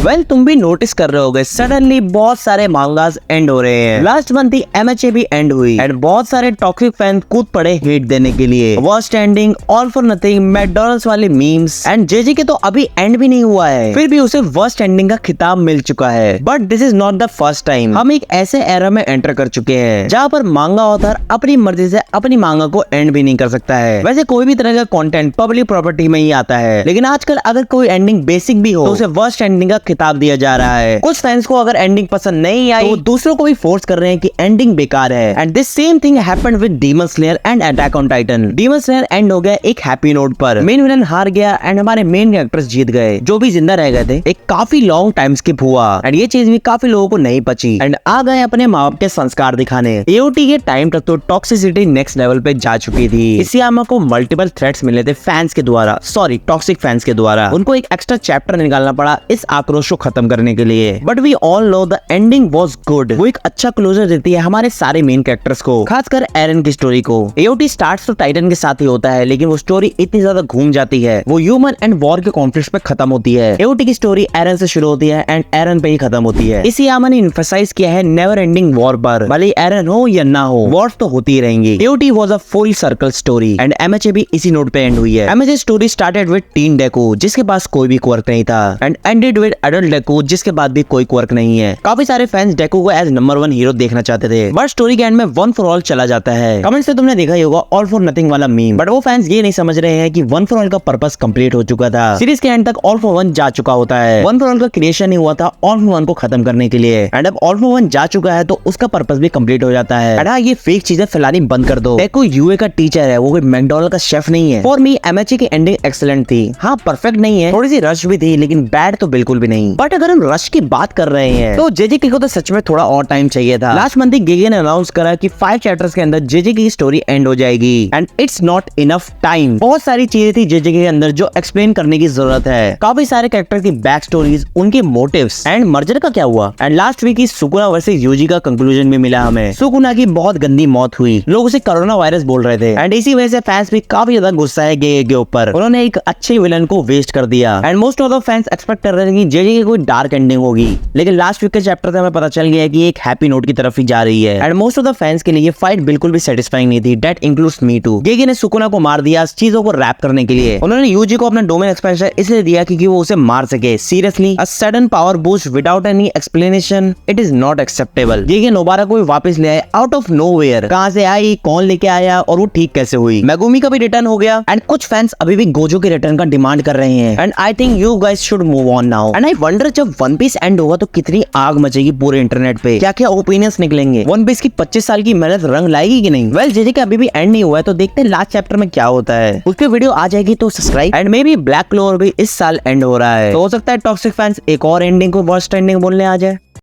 Well तुम भी notice कर रहे होगे सडनली बहुत सारे मांगास एंड हो रहे हैं। लास्ट मंथ ही MHA भी एंड हुई एंड बहुत सारे टॉक्सिक फैन कूद पड़े हेट देने के लिए। Worst ending, all for nothing, McDonald's वाले मीम्स एंड JJK तो अभी एंड भी नहीं हुआ है, फिर भी उसे वर्स्ट एंडिंग का खिताब मिल चुका है। But this is not the first time. हम एक ऐसे एरा में एंटर कर चुके हैं जहाँ पर मांगा ऑथर अपनी मर्जी से अपनी मांगा को एंड भी नहीं कर सकता है। वैसे कोई भी तरह का कंटेंट पब्लिक प्रॉपर्टी में ही आता है, लेकिन आजकल अगर कोई एंडिंग बेसिक भी हो तो उसे वर्स्ट एंडिंग का खिताब दिया जा रहा है। कुछ फैंस को अगर एंडिंग पसंद नहीं आई तो दूसरों को भी फोर्स कर रहे हैं कि एंडिंग बेकार है। And this same thing happened with demon slayer and attack on Titan. Demon slayer and हो गया एक हैप्पी नोट पर, मेन विलन हार गया एंड हमारे मेन कैरेक्टर्स जीत गए। जो भी जिंदा रह गए थे एक काफी लॉन्ग टाइम स्किप हुआ एंड ये चीज भी काफी लोगों को नहीं पची एंड आ गए अपने माँ बाप के संस्कार दिखाने। AOT के टाइम तक तो टॉक्सिसिटी नेक्स्ट लेवल पे जा चुकी थी। इसियामा को मल्टीपल थ्रेट्स मिले थे फैंस के द्वारा, सॉरी टॉक्सिक फैंस के द्वारा। उनको एक एक्स्ट्रा चैप्टर निकालना पड़ा इस आक्रोश को खत्म करने के लिए। But we all know the ending was good. वो एक अच्छा क्लोजर देती है हमारे सारे मेन कैरेक्टर्स को, खासकर एरन की स्टोरी को। AOT स्टार्ट्स तो टाइटन के साथ ही होता है, लेकिन वो स्टोरी इतनी ज्यादा घूम जाती है, वो ह्यूमन एंड वॉर के कॉन्फ्लिक्ट पे खत्म होती है। AOT की स्टोरी एरन से शुरू होती है एंड एरन पे ही खत्म होती है। इसियामा ने एम्फसाइज किया है नेवर एंडिंग वॉर पर, भले एरन हो या ना हो, वॉर्स तो होती ही रहेंगी। AOT was a full circle story and MHA भी इसी नोट पे एंड हुई है। MHA story started with tin deco जिसके पास कोई भी क्वर्क नहीं था and ended with adult deco जिसके बाद भी कोई क्वर्क नहीं है। काफी सारे फैंस डेको को एज नंबर 1 हीरो देखना चाहते थे, बट स्टोरी के एंड में वन फॉर ऑल चला जाता है। कमेंट्स में तुमने देखा ही होगा ऑल फॉर नथिंग वाला मीम, बट वो फैंस ये नहीं समझ रहे हैं कि वन फॉर ऑल का पर्पस कंप्लीट हो चुका था। सीरीज के एंड तक ऑल फॉर वन जा चुका होता है। वन फॉर ऑल का क्रिएशन ही हुआ था ऑल फॉर वन को खत्म करने के लिए एंड अब ऑल फॉर वन जा चुका है तो उसका पर्पस भी कंप्लीट हो जाता है। एंड ये फेक चीजें फैलानी बंद कर दो। डेको UA का टीचर है, वो कोई मैकडॉनल्ड का शेफ नहीं है। फॉर मी MHA की एंडिंग एक्सीलेंट थी। हाँ परफेक्ट नहीं है, थोड़ी सी रश भी थी, लेकिन बैड तो बिल्कुल भी नहीं। बट अगर हम रश की बात कर रहे हैं तो JJK को तो सच में थोड़ा और टाइम चाहिए था। लास्ट मंथ ही गेगे ने अनाउंस करा कि 5 चैप्टर्स के अंदर JJK की स्टोरी एंड हो जाएगी and it's not enough time. बहुत सारी चीजें थी JJK के अंदर जो एक्सप्लेन करने की जरूरत है। काफी सारे कैरेक्टर्स की बैक स्टोरीज, उनके मोटिव्स एंड मर्जर का क्या हुआ। एंड लास्ट वीक ही सुकुना वर्सेस यूजी का कंक्लूजन भी मिला हमें। सुकुना की बहुत गंदी मौत हुई, लोग उसे कोरोना वायरस बोल रहे थे एंड इसी वजह से फैंस भी काफी ज्यादा गुस्सा है गेगे के ऊपर। उन्होंने एक अच्छे विलन को वेस्ट कर दिया and most of the fans expect कर रहे थे कि JJK कोई डार्क एंडिंग होगी, लेकिन लास्ट वीक के चैप्टर से हमें पता चल गया कि एक हैप्पी नोट की तरफ ही जा रही है। And most of the fans के लिए ये फाइट बिल्कुल भी सेटिस्फाइंग नहीं थी, दैट इंक्लूड्स मी टू। गेगे ने सुकुना को मार दिया चीजों को रैप करने के लिए। उन्होंने यूजी को अपना डोमेन एक्सपेंशन इसलिए दिया क्योंकि वो उसे मार सके। Seriously a sudden power boost without any explanation, it is not acceptable. Gege Nobara को वापस ले आए आउट ऑफ नोवेयर। कहां से आई, कौन लेके आया और वो ठीक कैसे हुई। मेगुमी का भी रिटर्न हो गया एंड कुछ फैंस अभी भी गोजो के रिटर्न का डिमांड कर रहे हैं and I think you guys should move on now. And I wonder जब वन पीस एंड होगा तो कितनी आग मचेगी पूरे इंटरनेट पे, क्या क्या ओपिनियंस निकलेंगे। वन पीस की 25 साल की मेहनत रंग लाएगी कि नहीं। वेल JJK अभी भी एंड नहीं हुआ है तो देखते हैं लास्ट चैप्टर में क्या होता है। उसकी वीडियो आ जाएगी तो subscribe. And may be black clover भी इस साल एंड हो रहा है, तो हो सकता है टॉक्सिक फैंस एक और एंडिंग को वर्स्ट एंडिंग बोलने आ जाए।